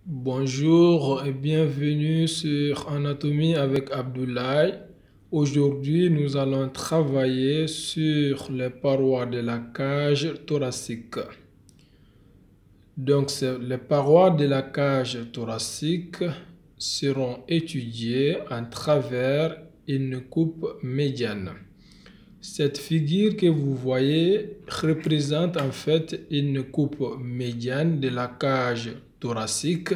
Bonjour et bienvenue sur Anatomie avec Abdoulaye. Aujourd'hui, nous allons travailler sur les parois de la cage thoracique. Donc, les parois de la cage thoracique seront étudiées à travers une coupe médiane. Cette figure que vous voyez représente en fait une coupe médiane de la cage thoracique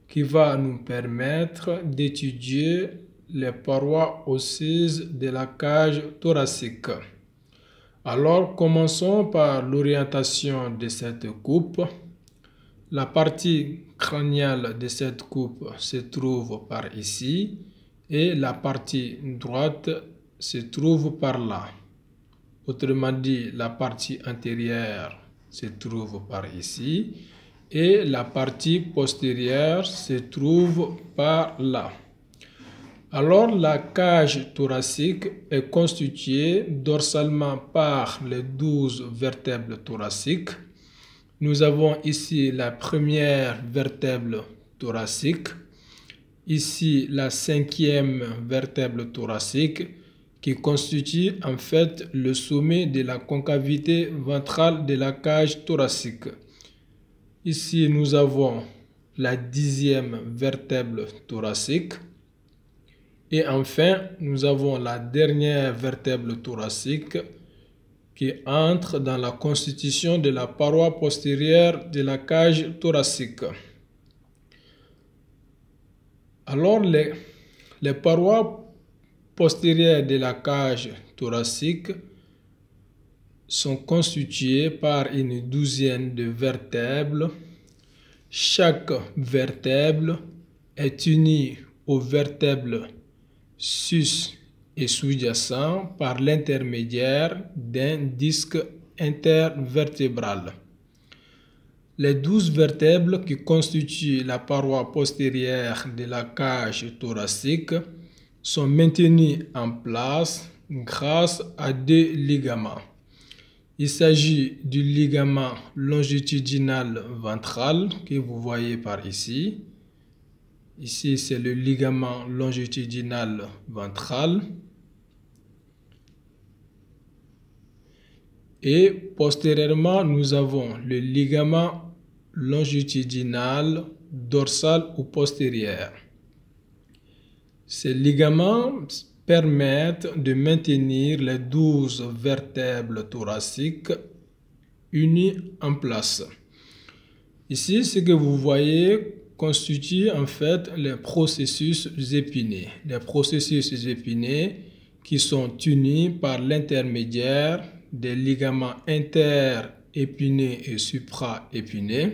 qui va nous permettre d'étudier les parois osseuses de la cage thoracique. Alors, commençons par l'orientation de cette coupe. La partie crâniale de cette coupe se trouve par ici et la partie droite se trouve par là. Autrement dit, la partie antérieure se trouve par ici et la partie postérieure se trouve par là. Alors, la cage thoracique est constituée dorsalement par les 12 vertèbres thoraciques. Nous avons ici la première vertèbre thoracique, ici la 5e vertèbre thoracique qui constitue en fait le sommet de la concavité ventrale de la cage thoracique. Ici, nous avons la 10e vertèbre thoracique. Et enfin, nous avons la dernière vertèbre thoracique qui entre dans la constitution de la paroi postérieure de la cage thoracique. Alors, les parois postérieures de la cage thoracique sont constituées par une douzaine de vertèbres. Chaque vertèbre est unie aux vertèbres sus et sous-jacents par l'intermédiaire d'un disque intervertébral. Les 12 vertèbres qui constituent la paroi postérieure de la cage thoracique sont maintenues en place grâce à deux ligaments. Il s'agit du ligament longitudinal ventral que vous voyez par ici. Ici, c'est le ligament longitudinal ventral. Et postérieurement, nous avons le ligament longitudinal dorsal ou postérieur. Ces ligaments permettent de maintenir les 12 vertèbres thoraciques unies en place. Ici, ce que vous voyez constitue en fait les processus épineux. Les processus épineux qui sont unis par l'intermédiaire des ligaments interépineux et supraépineux.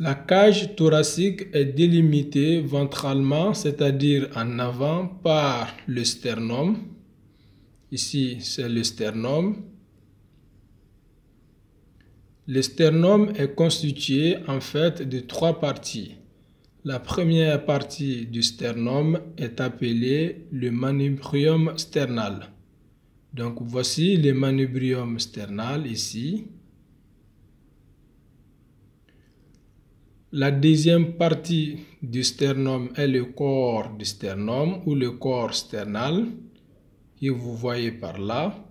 La cage thoracique est délimitée ventralement, c'est-à-dire en avant, par le sternum. Ici, c'est le sternum. Le sternum est constitué en fait de trois parties. La première partie du sternum est appelée le manubrium sternal. Donc voici le manubrium sternal ici. La deuxième partie du sternum est le corps du sternum ou le corps sternal que vous voyez par là.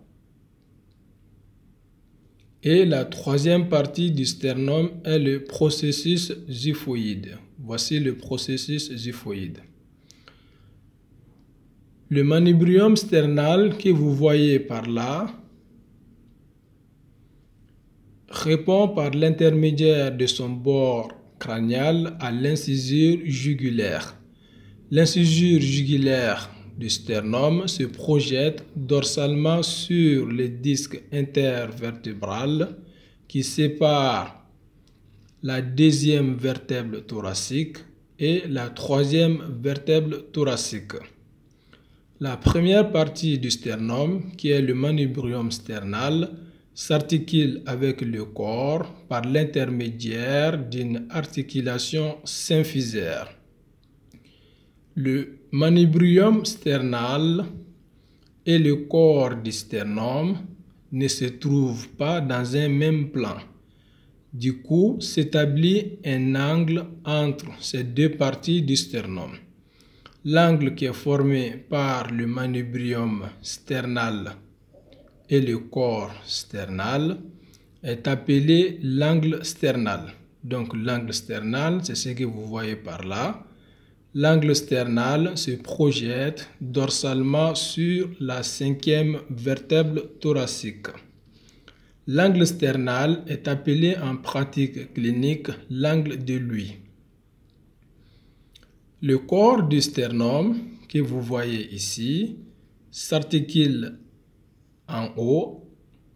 Et la troisième partie du sternum est le processus xiphoïde. Voici le processus xiphoïde. Le manubrium sternal que vous voyez par là répond par l'intermédiaire de son bord crânial à l'incisure jugulaire. L'incisure jugulaire du sternum se projette dorsalement sur le disque intervertébral qui sépare la deuxième vertèbre thoracique et la troisième vertèbre thoracique. La première partie du sternum, qui est le manubrium sternal, s'articule avec le corps par l'intermédiaire d'une articulation symphysaire. Le manubrium sternal et le corps du sternum ne se trouvent pas dans un même plan. Du coup, s'établit un angle entre ces deux parties du sternum. L'angle qui est formé par le manubrium sternal et le corps sternal est appelé l'angle sternal. Donc l'angle sternal, c'est ce que vous voyez par là. L'angle sternal se projette dorsalement sur la 5e vertèbre thoracique. L'angle sternal est appelé en pratique clinique l'angle de Louis. Le corps du sternum que vous voyez ici s'articule en haut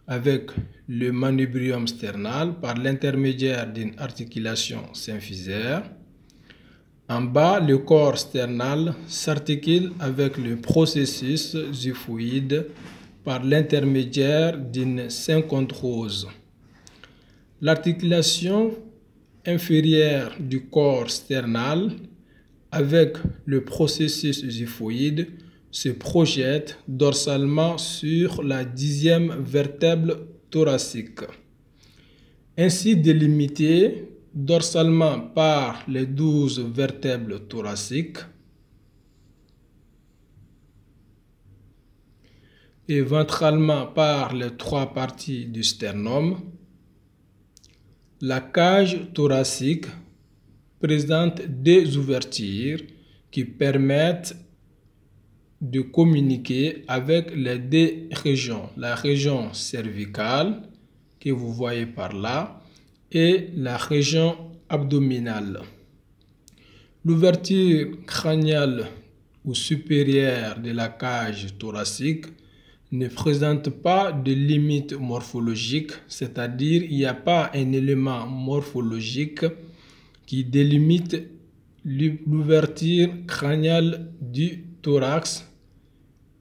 avec le manubrium sternal par l'intermédiaire d'une articulation symphysaire. En bas, le corps sternal s'articule avec le processus xiphoïde par l'intermédiaire d'une synchondrose. L'articulation inférieure du corps sternal avec le processus xiphoïde se projette dorsalement sur la 10e vertèbre thoracique. Ainsi délimité dorsalement par les 12 vertèbres thoraciques et ventralement par les 3 parties du sternum, la cage thoracique présente 2 ouvertures qui permettent de communiquer avec les 2 régions, la région cervicale que vous voyez par là et la région abdominale. L'ouverture crâniale ou supérieure de la cage thoracique ne présente pas de limite morphologique, c'est-à-dire il n'y a pas un élément morphologique qui délimite l'ouverture crâniale du thorax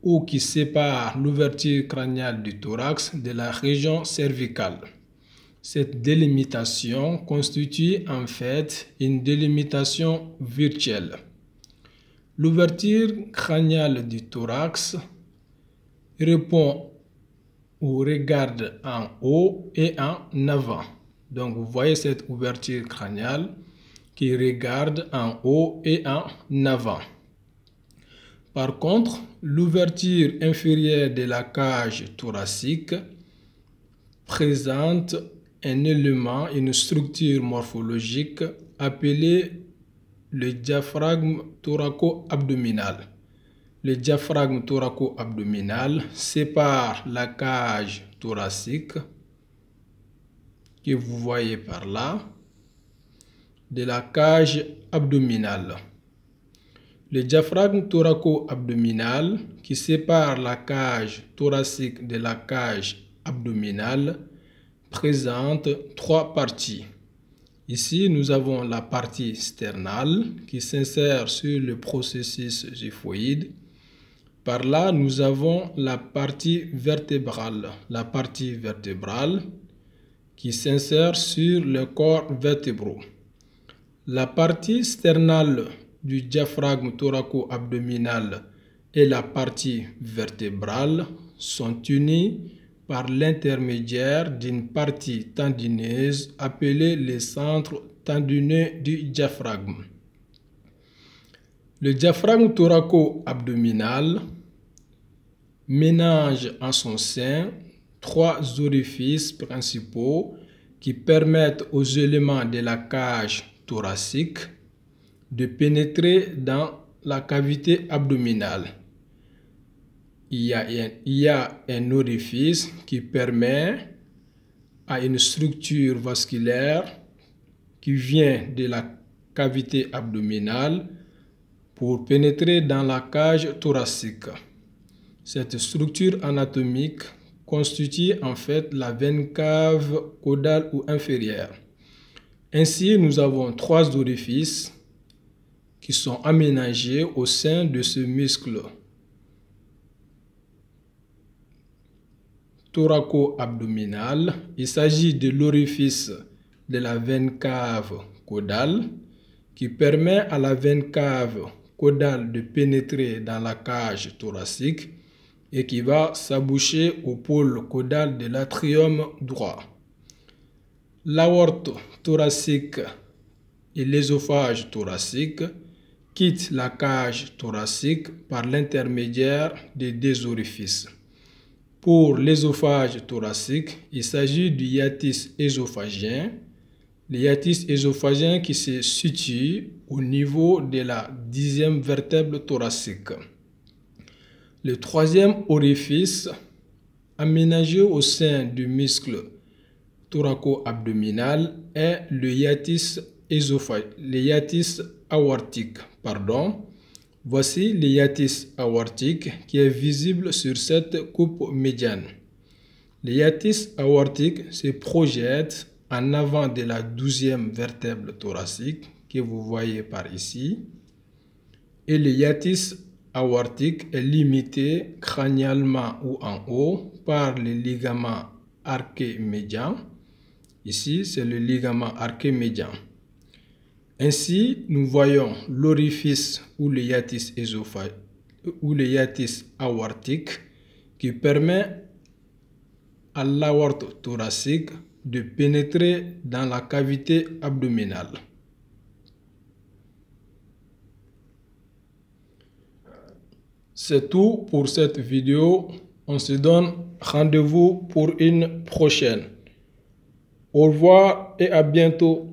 ou qui sépare l'ouverture crâniale du thorax de la région cervicale. Cette délimitation constitue en fait une délimitation virtuelle. L'ouverture crâniale du thorax répond ou regarde en haut et en avant. Donc vous voyez cette ouverture crâniale qui regarde en haut et en avant. Par contre, l'ouverture inférieure de la cage thoracique présente un élément, une structure morphologique appelée le diaphragme thoraco-abdominal. Le diaphragme thoraco-abdominal sépare la cage thoracique que vous voyez par là de la cage abdominale. Le diaphragme thoraco-abdominal qui sépare la cage thoracique de la cage abdominale présente 3 parties. Ici, nous avons la partie sternale qui s'insère sur le processus xiphoïde. Par là, nous avons la partie vertébrale. La partie vertébrale qui s'insère sur le corps vertébraux. La partie sternale du diaphragme thoraco-abdominal et la partie vertébrale sont unies par l'intermédiaire d'une partie tendineuse appelée le centre tendineux du diaphragme. Le diaphragme thoraco-abdominal ménage en son sein 3 orifices principaux qui permettent aux éléments de la cage thoracique de pénétrer dans la cavité abdominale. Il y a un orifice qui permet à une structure vasculaire qui vient de la cavité abdominale pour pénétrer dans la cage thoracique. Cette structure anatomique constitue en fait la veine cave caudale ou inférieure. Ainsi, nous avons 3 orifices qui sont aménagés au sein de ce muscle thoraco-abdominal. Il s'agit de l'orifice de la veine cave caudale qui permet à la veine cave caudale de pénétrer dans la cage thoracique et qui va s'aboucher au pôle caudal de l'atrium droit. L'aorte thoracique et l'ésophage thoracique quittent la cage thoracique par l'intermédiaire des deux orifices. Pour l'ésophage thoracique, il s'agit du hiatus œsophagien. Le hiatus œsophagien qui se situe au niveau de la 10e vertèbre thoracique. Le troisième orifice, aménagé au sein du muscle thoraco-abdominal, est le hiatus aortique. Voici le hiatus aortique qui est visible sur cette coupe médiane. Le hiatus aortique se projette en avant de la 12e vertèbre thoracique que vous voyez par ici. Et le hiatus aortique est limité crânialement ou en haut par le ligament arqué médian. Ici, c'est le ligament arqué médian. Ainsi, nous voyons l'orifice ou le hiatus aortique qui permet à l'aorte thoracique de pénétrer dans la cavité abdominale. C'est tout pour cette vidéo. On se donne rendez-vous pour une prochaine. Au revoir et à bientôt.